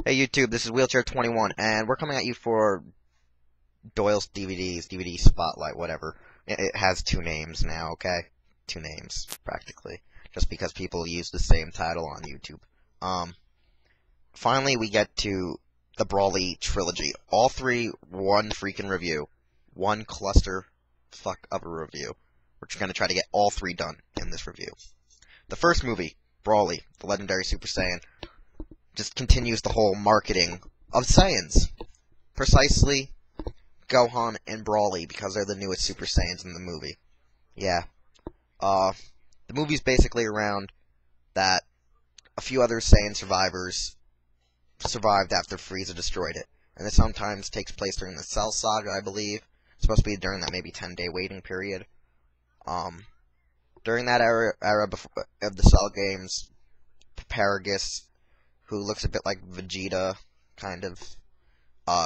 Hey YouTube, this is Wheelchair21, and we're coming at you for Doyle's DVDs, DVD Spotlight, whatever. It has two names now, okay? Two names, practically. Just because people use the same title on YouTube. Finally we get to the Brawly Trilogy. All three, one freaking review. One cluster fuck of a review. We're just gonna try to get all three done in this review. The first movie, Brawly, the Legendary Super Saiyan, just continues the whole marketing of Saiyans. Precisely Gohan and Brawly, because they're the newest Super Saiyans in the movie. Yeah. The movie's basically around that a few other Saiyan survivors survived after Frieza destroyed it. And this sometimes takes place during the Cell Saga, I believe. It's supposed to be during that maybe 10-day waiting period. During that era before, of the Cell games, Paragus, who looks a bit like Vegeta, kind of,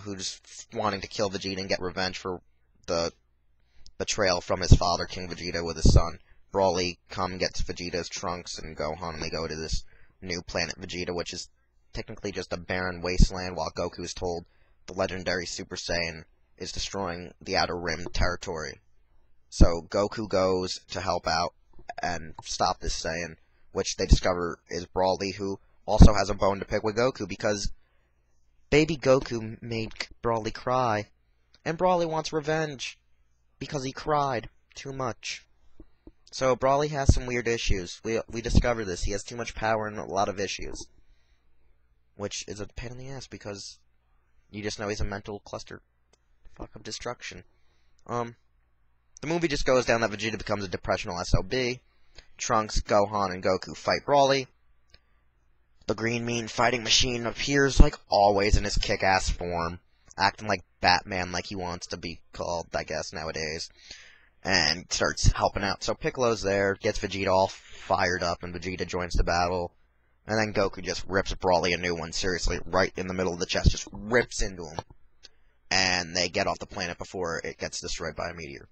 who's wanting to kill Vegeta and get revenge for the betrayal from his father, King Vegeta, with his son. Brawly gets Vegeta's Trunks and Gohan, and they go to this new planet Vegeta, which is technically just a barren wasteland, while Goku is told the Legendary Super Saiyan is destroying the Outer Rim territory. So Goku goes to help out and stop this Saiyan, which they discover is Brawly, who also has a bone to pick with Goku, because baby Goku made Brawly cry, and Brawly wants revenge, because he cried too much. So Brawly has some weird issues. We discover this. He has too much power and a lot of issues, which is a pain in the ass, because you just know he's a mental cluster fuck of destruction. The movie just goes down that Vegeta becomes a depressional SOB. Trunks, Gohan, and Goku fight Brawly. The green mean fighting machine appears, like always, in his kick-ass form, acting like Batman, like he wants to be called, I guess, nowadays, and starts helping out. So Piccolo's there, gets Vegeta all fired up, and Vegeta joins the battle, and then Goku just rips Brawly a new one, seriously, right in the middle of the chest, just rips into him, and they get off the planet before it gets destroyed by a meteor.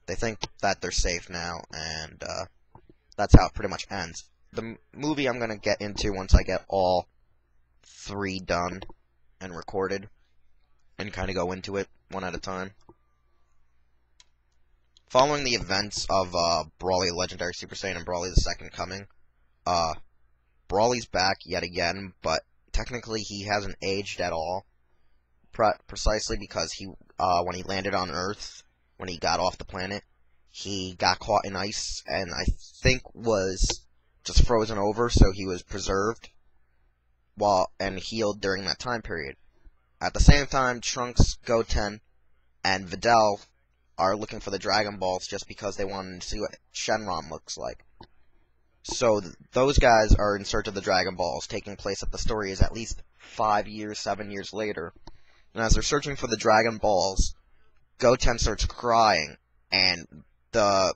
They think that they're safe now, and that's how it pretty much ends. The movie I'm going to get into once I get all three done and recorded, and kind of go into it one at a time. Following the events of Brawly Legendary Super Saiyan and Brawly the Second Coming, Brawly's back yet again, but technically he hasn't aged at all, precisely because he, when he landed on Earth, when he got off the planet, he got caught in ice, and I think was just frozen over, so he was preserved and healed during that time period. At the same time, Trunks, Goten, and Videl are looking for the Dragon Balls just because they wanted to see what Shenron looks like. So those guys are in search of the Dragon Balls, taking place at the story is at least 5 years, 7 years later. And as they're searching for the Dragon Balls, Goten starts crying, and the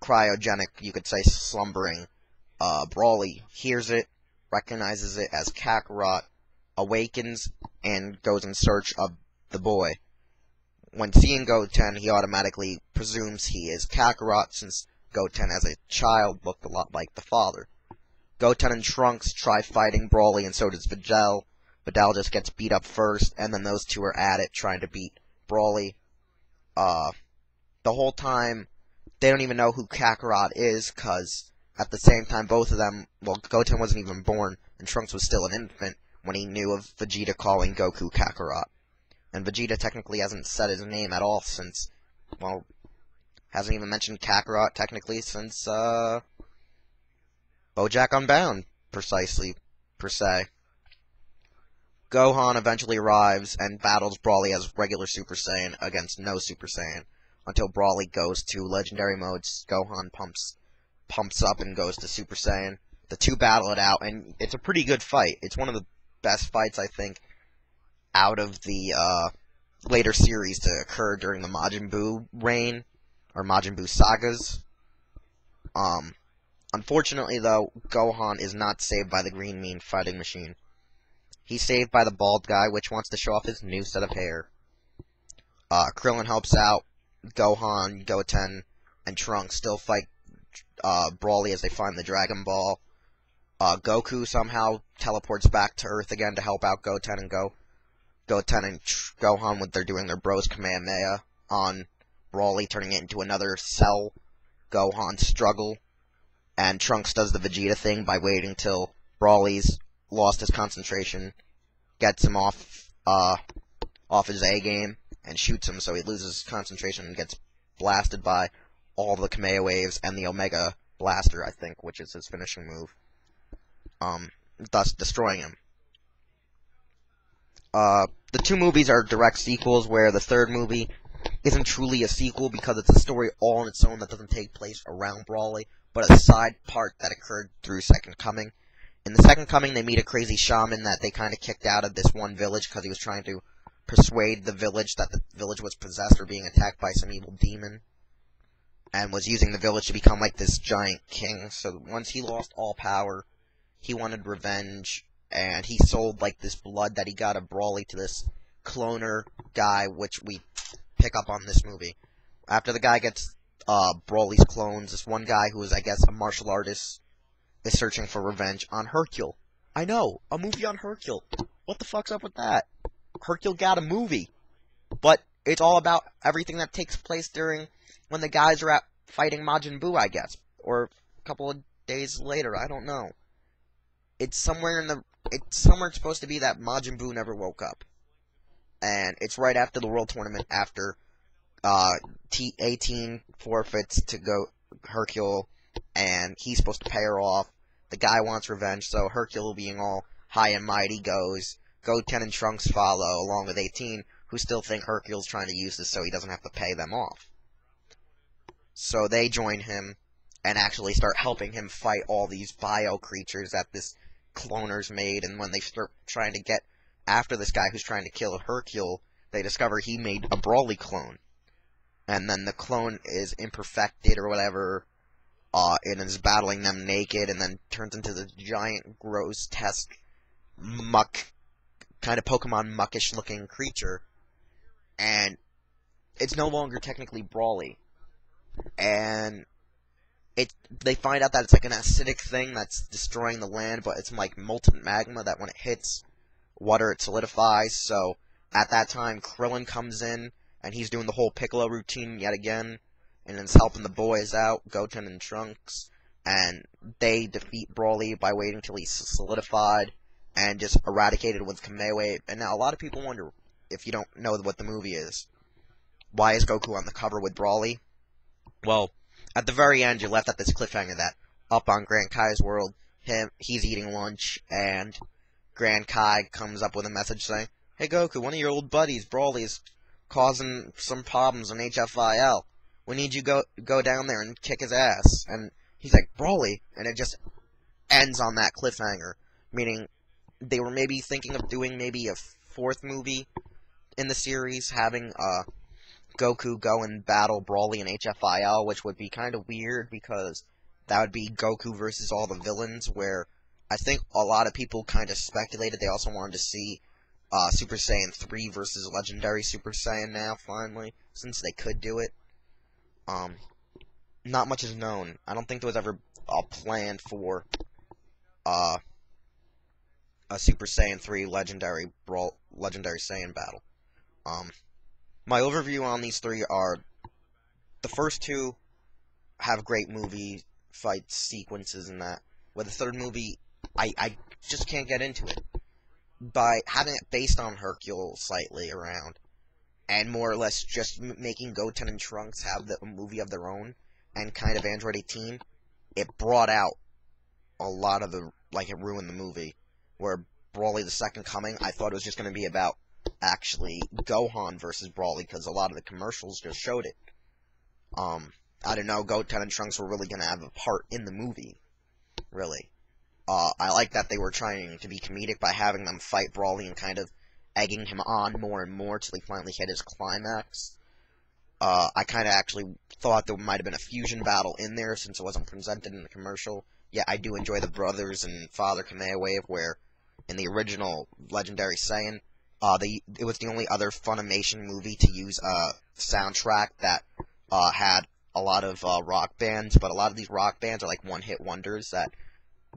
cryogenic, you could say, slumbering Brawly hears it, recognizes it as KAKOROT, awakens, and goes in search of the boy. When seeing Goten, he automatically presumes he is KAKOROT, since Goten as a child looked a lot like the father. Goten and Trunks try fighting Brawly, and so does Videl. Videl just gets beat up first, and then those two are at it, trying to beat Brawly. The whole time, they don't even know who KAKOROT is, because at the same time, both of them, well, Goten wasn't even born, and Trunks was still an infant when he knew of Vegeta calling Goku KAKOROT. And Vegeta technically hasn't said his name at all since, well, hasn't even mentioned KAKOROT technically since, BoJack Unbound, per se. Gohan eventually arrives and battles Brawly as regular Super Saiyan against no Super Saiyan, until Brawly goes to Legendary modes. Gohan pumps up and goes to Super Saiyan. The two battle it out, and it's a pretty good fight. It's one of the best fights, I think, out of the later series to occur during the Majin Buu reign, or Majin Buu sagas. Unfortunately, though, Gohan is not saved by the green mean fighting machine. He's saved by the bald guy, which wants to show off his new set of hair. Krillin helps out. Gohan, Goten, and Trunks still fight Brawly as they find the Dragon Ball. Goku somehow teleports back to Earth again to help out Goten and Goten and Gohan when they're doing their bros Kamehameha on Broly, turning it into another Cell Gohan struggle. And Trunks does the Vegeta thing by waiting till Broly's lost his concentration, gets him off his A game, and shoots him so he loses his concentration and gets blasted by all the Kamehameha waves and the Omega Blaster, I think, which is his finishing move. Thus destroying him. The two movies are direct sequels, where the third movie isn't truly a sequel because it's a story all on its own that doesn't take place around Broly, but a side part that occurred through Second Coming. In the Second Coming, they meet a crazy shaman that they kind of kicked out of this one village because he was trying to persuade the village that the village was possessed or being attacked by some evil demon, and was using the village to become like this giant king. So once he lost all power, he wanted revenge, and he sold like this blood that he got of Broly to this cloner guy, which we pick up on this movie. After the guy gets Broly's clones, this one guy who is, I guess, a martial artist is searching for revenge on Hercule. I know, a movie on Hercule. What the fuck's up with that? Hercule got a movie, but it's all about everything that takes place during when the guys are out fighting Majin Buu, I guess, or a couple of days later. I don't know. It's somewhere it's supposed to be that Majin Buu never woke up, and it's right after the World Tournament, after T18 forfeits to go Hercule, and he's supposed to pay her off. The guy wants revenge, so Hercule, being all high and mighty, goes. Goten and Trunks follow, along with 18, who still think Hercule's trying to use this so he doesn't have to pay them off. So they join him and actually start helping him fight all these bio creatures that this cloner's made, and when they start trying to get after this guy who's trying to kill Hercule, they discover he made a Broly clone. And then the clone is imperfected or whatever, and is battling them naked, and then turns into the giant, grotesque, kind of Pokemon muckish looking creature, and it's no longer technically Broly. And they find out that it's like an acidic thing that's destroying the land, but it's like molten magma that when it hits water it solidifies. So at that time Krillin comes in, and he's doing the whole Piccolo routine yet again, and is helping the boys out, Goten and Trunks, and they defeat Broly by waiting till he's solidified and just eradicated with Kamehameha. And now a lot of people wonder, if you don't know what the movie is, why is Goku on the cover with Broly? Well, at the very end, you're left at this cliffhanger that up on Grand Kai's world, he's eating lunch, and Grand Kai comes up with a message saying, "Hey Goku, one of your old buddies, Broly, is causing some problems on HFIL. We need you go down there and kick his ass." And he's like, "Broly?" And it just ends on that cliffhanger, meaning they were maybe thinking of doing maybe a fourth movie in the series, having Goku go and battle Broly in HFIL, which would be kind of weird because that would be Goku versus all the villains, where I think a lot of people kind of speculated they also wanted to see Super Saiyan 3 versus Legendary Super Saiyan now, finally, since they could do it. Not much is known. I don't think there was ever a plan for a Super Saiyan 3 Legendary Saiyan battle. My overview on these three are, the first two have great movie fight sequences and that. With the third movie, I just can't get into it. By having it based on Hercule slightly around, and more or less just making Goten and Trunks have a movie of their own, and kind of Android 18, it brought out a lot of it ruined the movie. Where Broly the Second Coming, I thought it was just going to be about actually Gohan versus Broly, because a lot of the commercials just showed it. I didn't know Goten and Trunks were really going to have a part in the movie, really. I like that they were trying to be comedic by having them fight Broly and kind of egging him on more and more till he finally hit his climax. I kind of actually thought there might have been a fusion battle in there since it wasn't presented in the commercial. Yeah, I do enjoy the brothers and Father Kamehameha, where in the original Legendary Saiyan, it was the only other Funimation movie to use a soundtrack that had a lot of rock bands, but a lot of these rock bands are like one-hit wonders that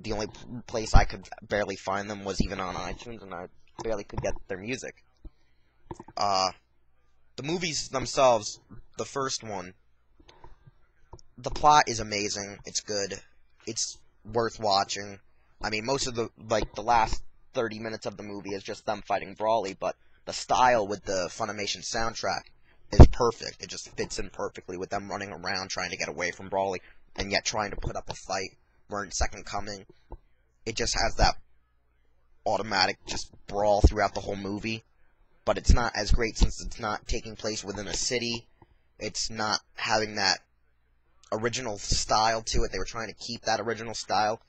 the only place I could barely find them was even on iTunes, and I barely could get their music. The movies themselves, the first one, the plot is amazing. It's good. It's worth watching. I mean, most of the last 30 minutes of the movie is just them fighting Brawly, but the style with the Funimation soundtrack is perfect. It just fits in perfectly with them running around trying to get away from Brawly, and yet trying to put up a fight. We're in Second Coming. It just has that automatic just brawl throughout the whole movie, but it's not as great since it's not taking place within a city. It's not having that original style to it. They were trying to keep that original style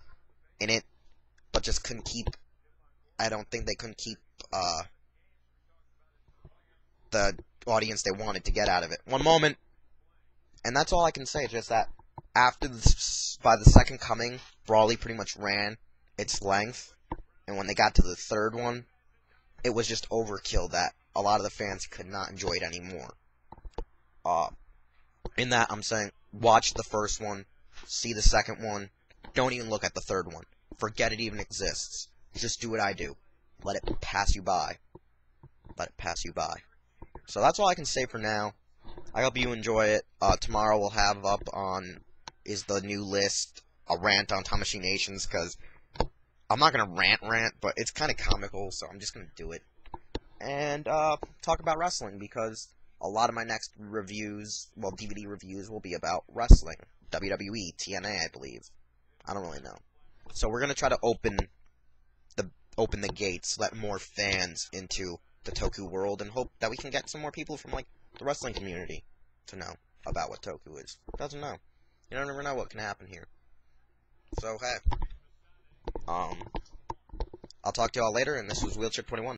in it, but just couldn't keep, I don't think they couldn't keep the audience they wanted to get out of it. One moment, and that's all I can say, just that after by the Second Coming, Brawly pretty much ran its length, and when they got to the third one, it was just overkill that a lot of the fans could not enjoy it anymore. In that, I'm saying, watch the first one, see the second one, don't even look at the third one. Forget it even exists. Just do what I do. Let it pass you by. Let it pass you by. So that's all I can say for now. I hope you enjoy it. Tomorrow we'll have up on is the new list, a rant on Tamashii Nations, because I'm not going to rant, but it's kind of comical, so I'm just going to do it. And talk about wrestling, because a lot of my next reviews, well, DVD reviews, will be about wrestling. WWE, TNA, I believe. I don't really know. So we're going to try to open the gates, let more fans into the Toku world, and hope that we can get some more people from, like, the wrestling community to know about what Toku is. Doesn't know. You don't ever know what can happen here. So, hey. I'll talk to y'all later, and this was Wheelchair 21.